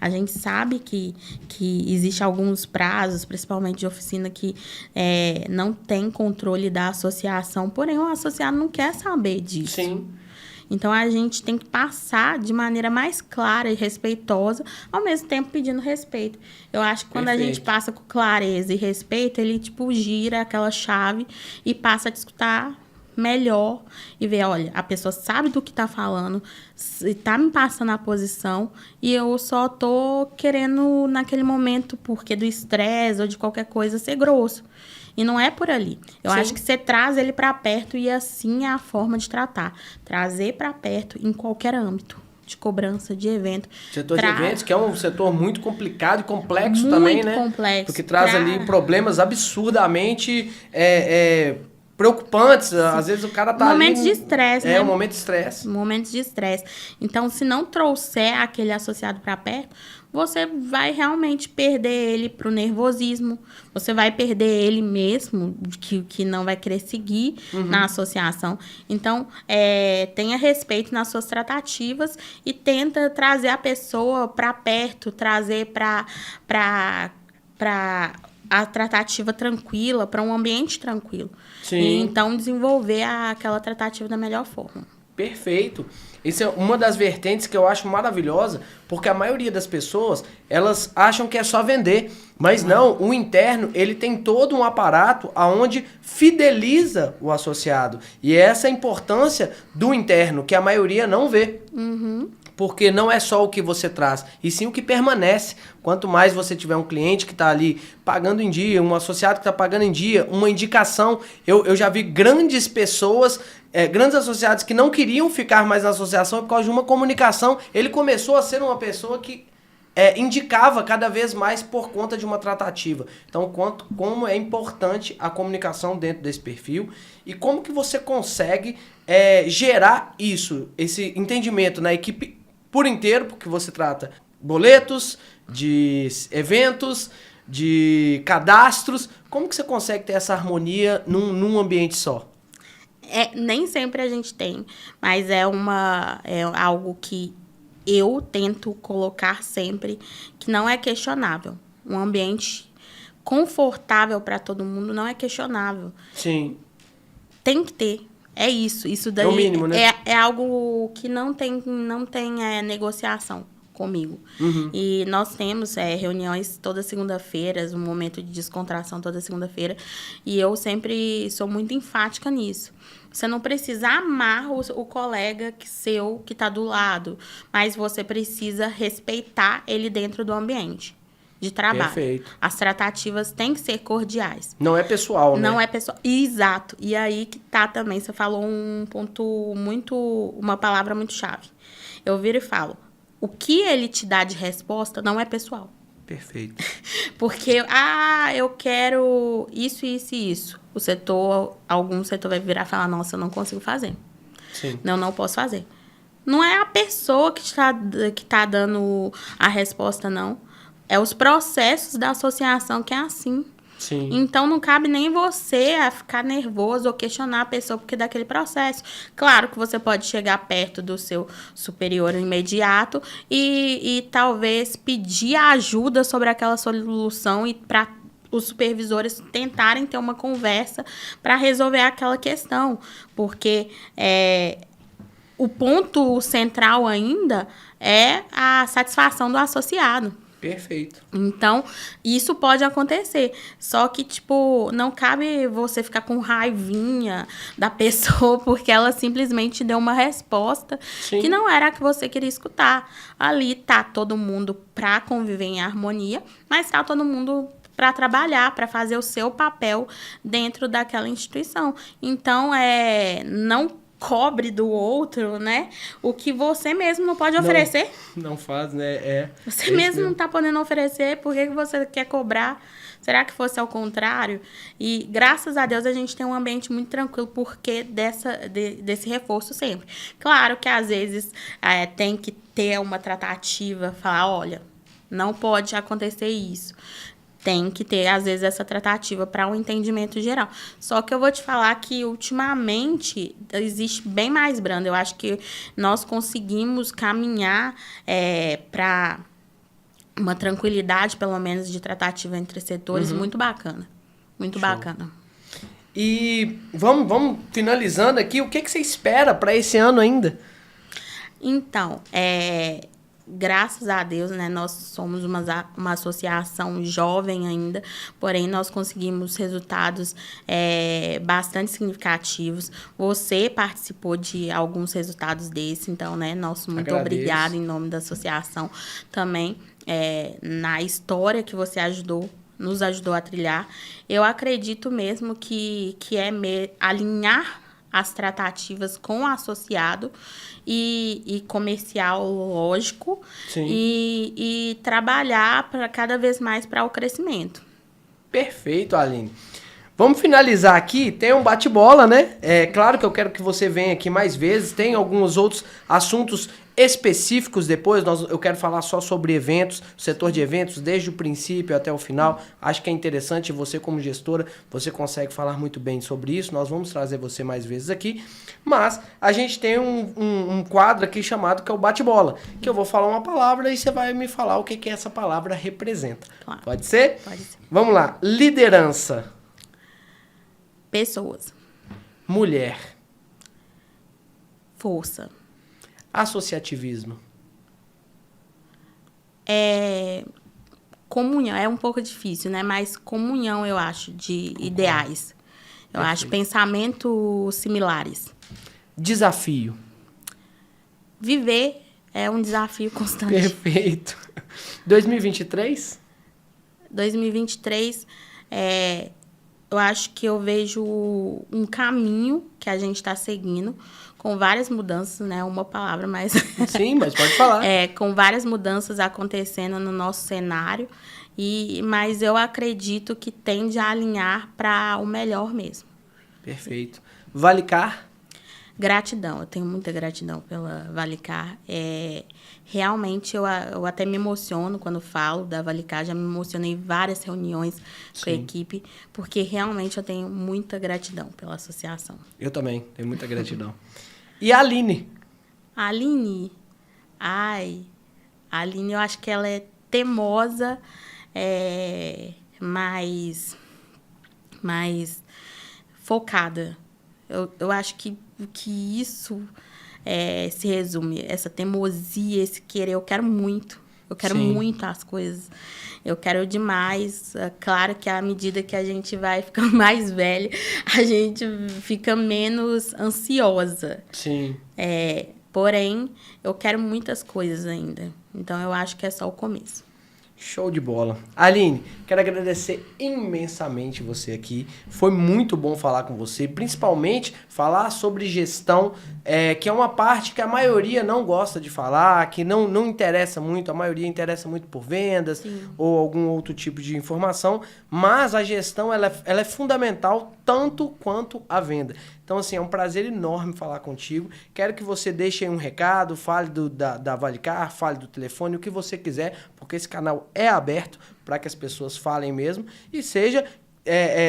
S2: A gente sabe que existe alguns prazos, principalmente de oficina, que não tem controle da associação, porém o associado não quer saber disso.
S1: Sim.
S2: Então, a gente tem que passar de maneira mais clara e respeitosa, ao mesmo tempo pedindo respeito. Eu acho que quando a gente passa com clareza e respeito, ele, tipo, gira aquela chave e passa a discutir melhor e ver, olha, a pessoa sabe do que tá falando, tá me passando a posição e eu só tô querendo, naquele momento, porque do estresse ou de qualquer coisa, ser grosso. E não é por ali. Eu acho que você traz ele para perto e assim é a forma de tratar. Trazer para perto em qualquer âmbito de cobrança, de evento.
S1: Setor de eventos, que é um setor muito complicado e complexo
S2: muito
S1: também, né?
S2: Complexo.
S1: Porque traz ali problemas absurdamente preocupantes. Às vezes o cara tá
S2: momentos
S1: ali...
S2: de estresse, né?
S1: Um momento de estresse.
S2: Momentos de estresse. Então, se não trouxer aquele associado para perto, você vai realmente perder ele pro nervosismo. Você vai perder ele mesmo, que não vai querer seguir na associação. Então, tenha respeito nas suas tratativas e tenta trazer a pessoa para perto, trazer para a tratativa tranquila, para um ambiente tranquilo.
S1: Sim.
S2: E então desenvolver aquela tratativa da melhor forma.
S1: Perfeito. Isso é uma das vertentes que eu acho maravilhosa, porque a maioria das pessoas, elas acham que é só vender. Mas não, o interno, ele tem todo um aparato aonde fideliza o associado. E essa é a importância do interno, que a maioria não vê. Porque não é só o que você traz, e sim o que permanece. Quanto mais você tiver um cliente que está ali pagando em dia, um associado que está pagando em dia, uma indicação. Eu já vi grandes pessoas, grandes associados que não queriam ficar mais na associação por causa de uma comunicação. Ele começou a ser uma pessoa que indicava cada vez mais por conta de uma tratativa. Então, como é importante a comunicação dentro desse perfil e como que você consegue gerar isso, esse entendimento na equipe por inteiro, porque você trata boletos, de eventos, de cadastros. Como que você consegue ter essa harmonia num ambiente só?
S2: Nem sempre a gente tem, mas é algo que eu tento colocar sempre, que não é questionável. Um ambiente confortável para todo mundo não é questionável.
S1: Sim.
S2: Tem que ter. É isso. Isso daí
S1: é o mínimo, né?
S2: É algo que não tem negociação comigo. E nós temos reuniões toda segunda-feira, um momento de descontração toda segunda-feira, e eu sempre sou muito enfática nisso. Você não precisa amar o colega seu que está do lado, mas você precisa respeitar ele dentro do ambiente de trabalho.
S1: Perfeito.
S2: As tratativas têm que ser cordiais.
S1: Não é pessoal, né?
S2: Não é pessoal. Exato. E aí que tá também, você falou uma palavra muito chave. Eu viro e falo, o que ele te dá de resposta não é pessoal.
S1: Perfeito.
S2: Porque, eu quero isso, isso e isso. Algum setor vai virar e falar, nossa, eu não consigo fazer.
S1: Sim.
S2: Não posso fazer. Não é a pessoa que tá dando a resposta, não. É os processos da associação que é assim.
S1: Sim.
S2: Então, não cabe nem você a ficar nervoso ou questionar a pessoa porque daquele processo. Claro que você pode chegar perto do seu superior imediato e talvez pedir ajuda sobre aquela solução e para os supervisores tentarem ter uma conversa para resolver aquela questão. Porque o ponto central ainda é a satisfação do associado.
S1: Perfeito.
S2: Então, isso pode acontecer. Só que, não cabe você ficar com raivinha da pessoa porque ela simplesmente deu uma resposta que não era a que você queria escutar. Ali tá todo mundo para conviver em harmonia, mas tá todo mundo para trabalhar, para fazer o seu papel dentro daquela instituição. Então, não cobre do outro, né? O que você mesmo não pode oferecer.
S1: Não faz, né?
S2: Você mesmo não está podendo oferecer, por que você quer cobrar? Será que fosse ao contrário? E, graças a Deus, a gente tem um ambiente muito tranquilo porque desse reforço sempre. Claro que, às vezes, tem que ter uma tratativa, falar, olha, não pode acontecer isso. tem que ter, às vezes, essa tratativa para um entendimento geral. Só que eu vou te falar que, ultimamente, existe bem mais branda. Eu acho que nós conseguimos caminhar para uma tranquilidade, pelo menos, de tratativa entre setores muito bacana. Muito bacana.
S1: E vamos finalizando aqui. O que você espera para esse ano ainda?
S2: Então, graças a Deus, né, nós somos uma associação jovem ainda, porém nós conseguimos resultados bastante significativos. Você participou de alguns resultados desses, então, né, nosso muito obrigada em nome da associação também, na história que você nos ajudou a trilhar. Eu acredito mesmo que alinhar as tratativas com o associado e comercial, lógico, e trabalhar cada vez mais para o crescimento.
S1: Perfeito, Aline. Vamos finalizar aqui, tem um bate-bola, né? É claro que eu quero que você venha aqui mais vezes, tem alguns outros assuntos específicos depois, eu quero falar só sobre eventos, setor de eventos, desde o princípio até o final. Acho que é interessante, você como gestora, você consegue falar muito bem sobre isso, nós vamos trazer você mais vezes aqui, mas a gente tem um quadro aqui chamado que é o bate-bola, que eu vou falar uma palavra e você vai me falar o que essa palavra representa.
S2: Claro.
S1: Pode ser?
S2: Pode ser.
S1: Vamos lá. Liderança.
S2: Pessoas.
S1: Mulher.
S2: Força.
S1: Associativismo.
S2: Comunhão. É um pouco difícil, né? Mas comunhão, eu acho, de ideais. Eu acho pensamentos similares.
S1: Desafio.
S2: Viver é um desafio constante.
S1: Perfeito. 2023?
S2: 2023, eu acho que eu vejo um caminho que a gente está seguindo, com várias mudanças, né? Uma palavra, mas...
S1: Sim, mas pode falar.
S2: Com várias mudanças acontecendo no nosso cenário, mas eu acredito que tende a alinhar para o melhor mesmo.
S1: Perfeito. Valicar?
S2: Gratidão, eu tenho muita gratidão pela Valicar. Realmente, eu até me emociono quando falo da Valicar, já me emocionei em várias reuniões com a equipe, porque realmente eu tenho muita gratidão pela associação.
S1: Eu também, tenho muita gratidão. E a Aline?
S2: A Aline? A Aline, eu acho que ela é teimosa, mais focada. Eu acho que isso se resume, essa teimosia, esse querer. Eu quero muito as coisas. Eu quero demais. É claro que à medida que a gente vai ficando mais velha, a gente fica menos ansiosa.
S1: Sim.
S2: Porém, eu quero muitas coisas ainda. Então, eu acho que é só o começo.
S1: Show de bola. Aline, quero agradecer imensamente você aqui. Foi muito bom falar com você, principalmente falar sobre gestão, que é uma parte que a maioria não gosta de falar, que não interessa muito, a maioria interessa muito por vendas. Sim. Ou algum outro tipo de informação, mas a gestão ela é fundamental tanto quanto a venda. Então, assim, é um prazer enorme falar contigo. Quero que você deixe aí um recado, fale da Valicar, fale do telefone, o que você quiser, porque esse canal é aberto para que as pessoas falem mesmo. E seja,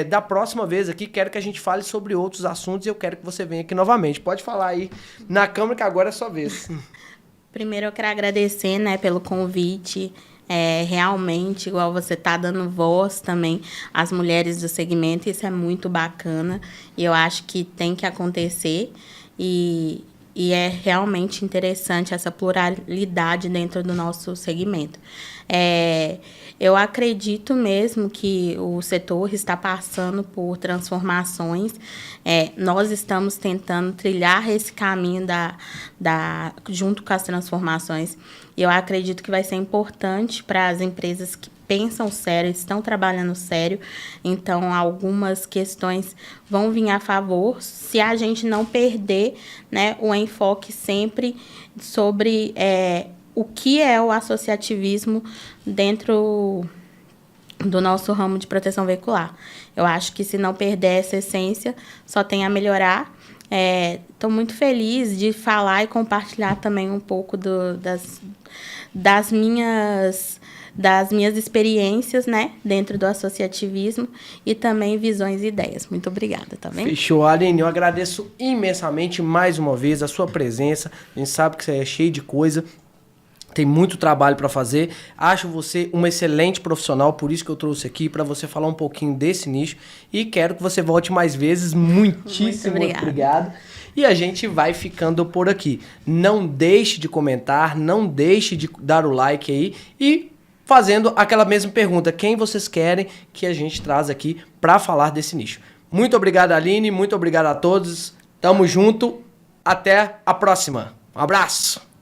S1: da próxima vez aqui, quero que a gente fale sobre outros assuntos e eu quero que você venha aqui novamente. Pode falar aí na câmera que agora é a sua vez.
S2: Primeiro, eu quero agradecer, né, pelo convite. Realmente, igual você está dando voz também às mulheres do segmento, isso é muito bacana e eu acho que tem que acontecer e é realmente interessante essa pluralidade dentro do nosso segmento. Eu acredito mesmo que o setor está passando por transformações. Nós estamos tentando trilhar esse caminho junto com as transformações. E eu acredito que vai ser importante para as empresas que pensam sério, estão trabalhando sério. Então, algumas questões vão vir a favor se a gente não perder, né, o enfoque sempre sobre o que é o associativismo dentro do nosso ramo de proteção veicular. Eu acho que se não perder essa essência, só tem a melhorar. Estou muito feliz de falar e compartilhar também um pouco das minhas das minhas experiências, né, dentro do associativismo e também visões e ideias. Muito obrigada, tá bem?
S1: Fechou, Aline. Eu agradeço imensamente mais uma vez a sua presença. A gente sabe que você é cheio de coisa. Tem muito trabalho para fazer. Acho você uma excelente profissional, por isso que eu trouxe aqui para você falar um pouquinho desse nicho. E quero que você volte mais vezes. Muitíssimo obrigado. E a gente vai ficando por aqui. Não deixe de comentar, não deixe de dar o like aí e fazendo aquela mesma pergunta: quem vocês querem que a gente traz aqui para falar desse nicho? Muito obrigado, Aline. Muito obrigado a todos. Tamo junto. Até a próxima. Um abraço.